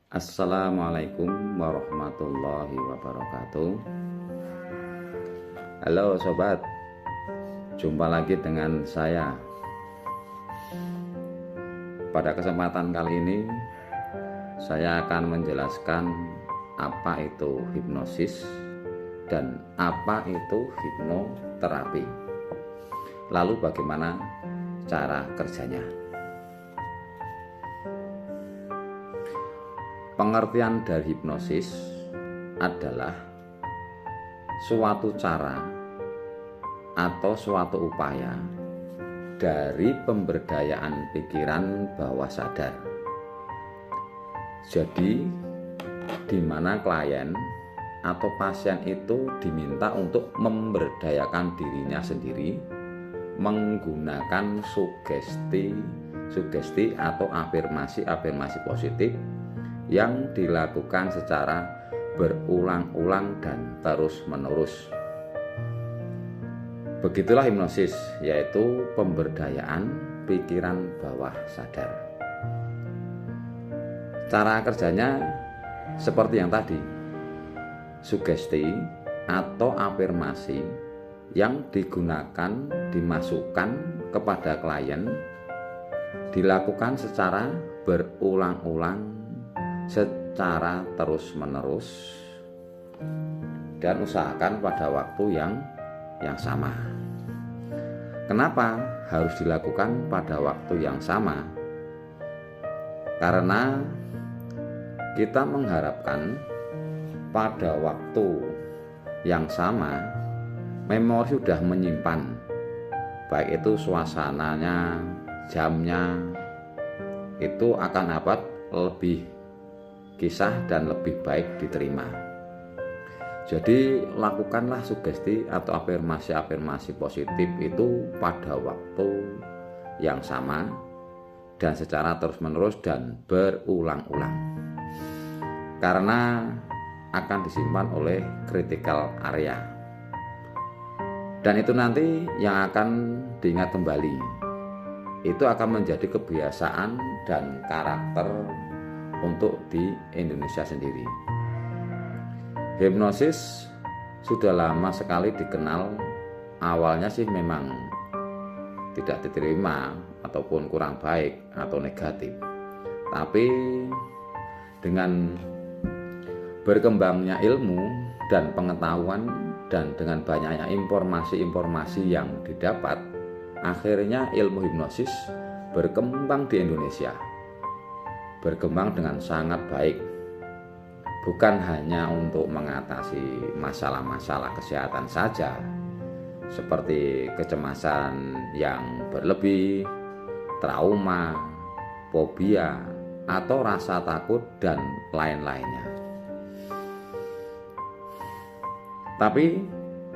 Assalamualaikum warahmatullahi wabarakatuh. Halo sobat, jumpa lagi dengan saya. Pada kesempatan kali ini saya akan menjelaskan apa itu hipnosis dan apa itu hipnoterapi. Lalu bagaimana cara kerjanya? Pengertian dari hipnosis adalah suatu cara atau suatu upaya dari pemberdayaan pikiran bawah sadar. Jadi, di mana klien atau pasien itu diminta untuk memberdayakan dirinya sendiri menggunakan sugesti atau afirmasi positif yang dilakukan secara berulang-ulang dan terus-menerus. Begitulah hipnosis, yaitu pemberdayaan pikiran bawah sadar. Cara kerjanya seperti yang tadi, sugesti atau afirmasi yang dimasukkan kepada klien dilakukan secara berulang-ulang, secara terus-menerus, dan usahakan pada waktu yang sama. Kenapa harus dilakukan pada waktu yang sama? Karena kita mengharapkan pada waktu yang sama memori sudah menyimpan, baik itu suasananya, jamnya, itu akan dapat lebih kisah dan lebih baik diterima. Jadi lakukanlah sugesti atau afirmasi positif itu pada waktu yang sama dan secara terus-menerus dan berulang-ulang, karena akan disimpan oleh critical area, dan itu nanti yang akan diingat kembali. Itu akan menjadi kebiasaan dan karakter untuk di Indonesia sendiri. Hipnosis sudah lama sekali dikenal. Awalnya sih memang tidak diterima ataupun kurang baik atau negatif. Tapi dengan berkembangnya ilmu dan pengetahuan dan dengan banyaknya informasi yang didapat, akhirnya ilmu hipnosis berkembang di Indonesia. Berkembang dengan sangat baik, bukan hanya untuk mengatasi masalah-masalah kesehatan saja, seperti kecemasan yang berlebih, trauma, fobia, atau rasa takut, dan lain-lainnya. Tapi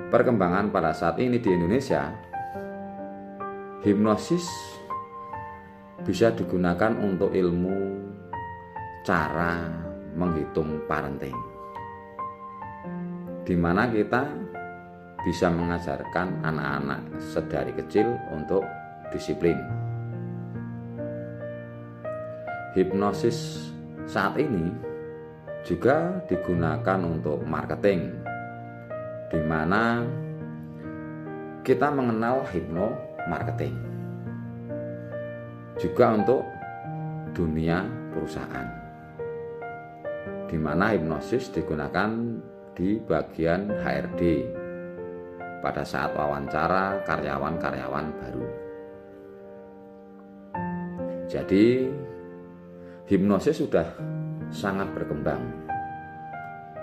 perkembangan pada saat ini di Indonesia, hipnosis bisa digunakan untuk ilmu cara menghitung parenting, di mana kita bisa mengajarkan anak-anak sedari kecil untuk disiplin. Hipnosis saat ini juga digunakan untuk marketing, di mana kita mengenal hipnomarketing, juga untuk dunia perusahaan, di mana hipnosis digunakan di bagian HRD pada saat wawancara karyawan-karyawan baru. Jadi hipnosis sudah sangat berkembang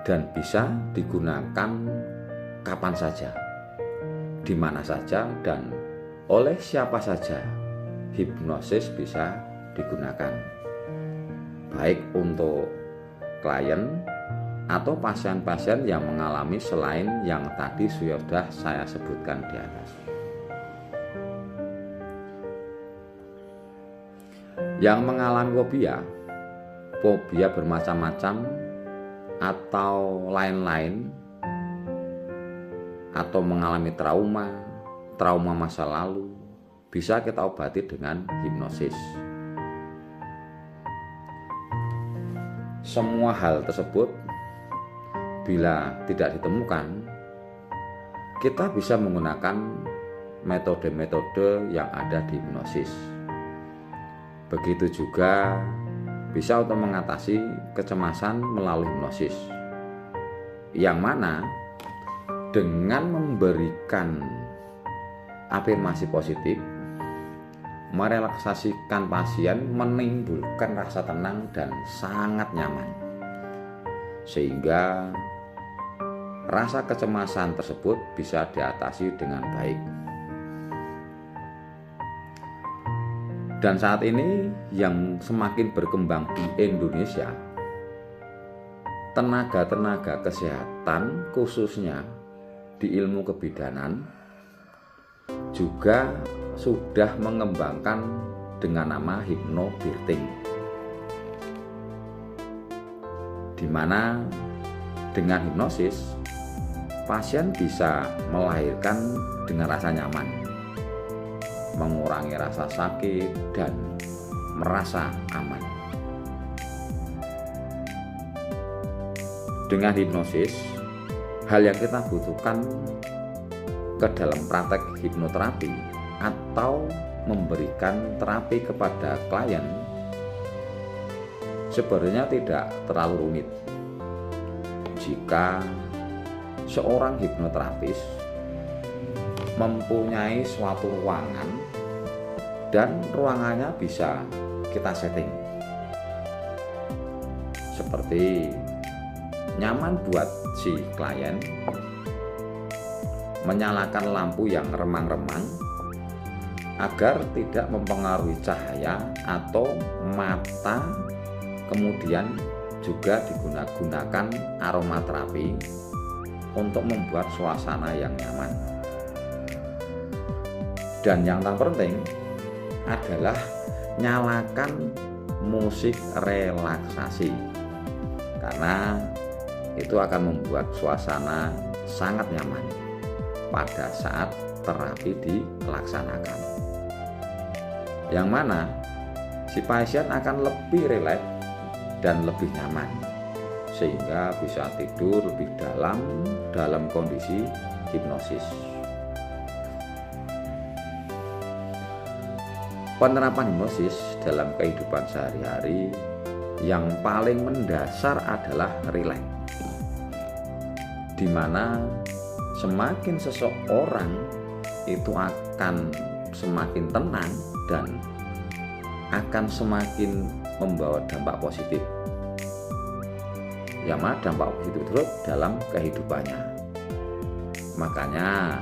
dan bisa digunakan kapan saja, di mana saja, dan oleh siapa saja. Hipnosis bisa digunakan, baik untuk klien atau pasien-pasien yang mengalami selain yang tadi sudah saya sebutkan di atas. Yang mengalami fobia bermacam-macam atau lain-lain, atau mengalami trauma masa lalu, bisa kita obati dengan hipnosis. semua hal tersebut bila tidak ditemukan, kita bisa menggunakan metode-metode yang ada di hipnosis. Begitu juga bisa untuk mengatasi kecemasan melalui hipnosis, yang mana dengan memberikan afirmasi positif, merelaksasikan pasien, menimbulkan rasa tenang dan sangat nyaman, sehingga rasa kecemasan tersebut bisa diatasi dengan baik. Dan saat ini yang semakin berkembang di Indonesia, tenaga-tenaga kesehatan khususnya di ilmu kebidanan juga sudah mengembangkan dengan nama hypnobirthing, di mana dengan hipnosis pasien bisa melahirkan dengan rasa nyaman, mengurangi rasa sakit dan merasa aman. Dengan hipnosis, hal yang kita butuhkan ke dalam praktek hipnoterapi atau memberikan terapi kepada klien sebenarnya tidak terlalu rumit. Jika seorang hipnoterapis mempunyai suatu ruangan dan ruangannya bisa kita setting seperti nyaman buat si klien, menyalakan lampu yang remang-remang agar tidak mempengaruhi cahaya atau mata, kemudian juga digunakan aromaterapi untuk membuat suasana yang nyaman. Dan yang terpenting adalah nyalakan musik relaksasi, karena itu akan membuat suasana sangat nyaman pada saat terapi dilaksanakan, yang mana si pasien akan lebih rileks dan lebih nyaman, sehingga bisa tidur lebih dalam kondisi hipnosis. Penerapan hipnosis dalam kehidupan sehari-hari yang paling mendasar adalah rileks, di mana semakin seseorang itu akan semakin tenang dan akan semakin membawa dampak positif, yang mana dampak positif terus dalam kehidupannya. Makanya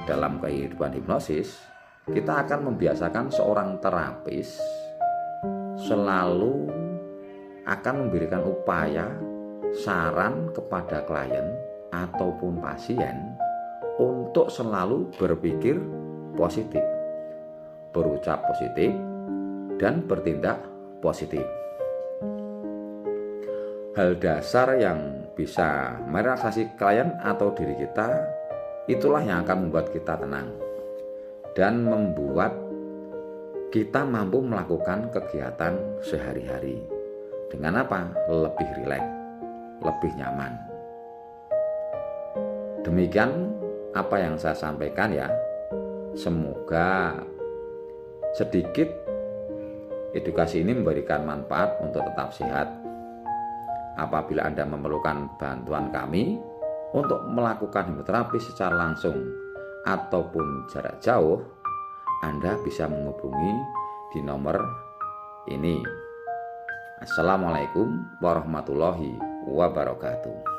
dalam kehidupan hipnosis kita akan membiasakan seorang terapis selalu akan memberikan upaya saran kepada klien ataupun pasien untuk selalu berpikir positif, berucap positif, dan bertindak positif. Hal dasar yang bisa merelaksasi klien atau diri kita, itulah yang akan membuat kita tenang dan membuat kita mampu melakukan kegiatan sehari-hari dengan apa? Lebih rileks, lebih nyaman. Demikian apa yang saya sampaikan ya. Semoga sedikit edukasi ini memberikan manfaat untuk tetap sehat. Apabila Anda memerlukan bantuan kami untuk melakukan hipnoterapi secara langsung ataupun jarak jauh, Anda bisa menghubungi di nomor ini. Assalamualaikum warahmatullahi wabarakatuh.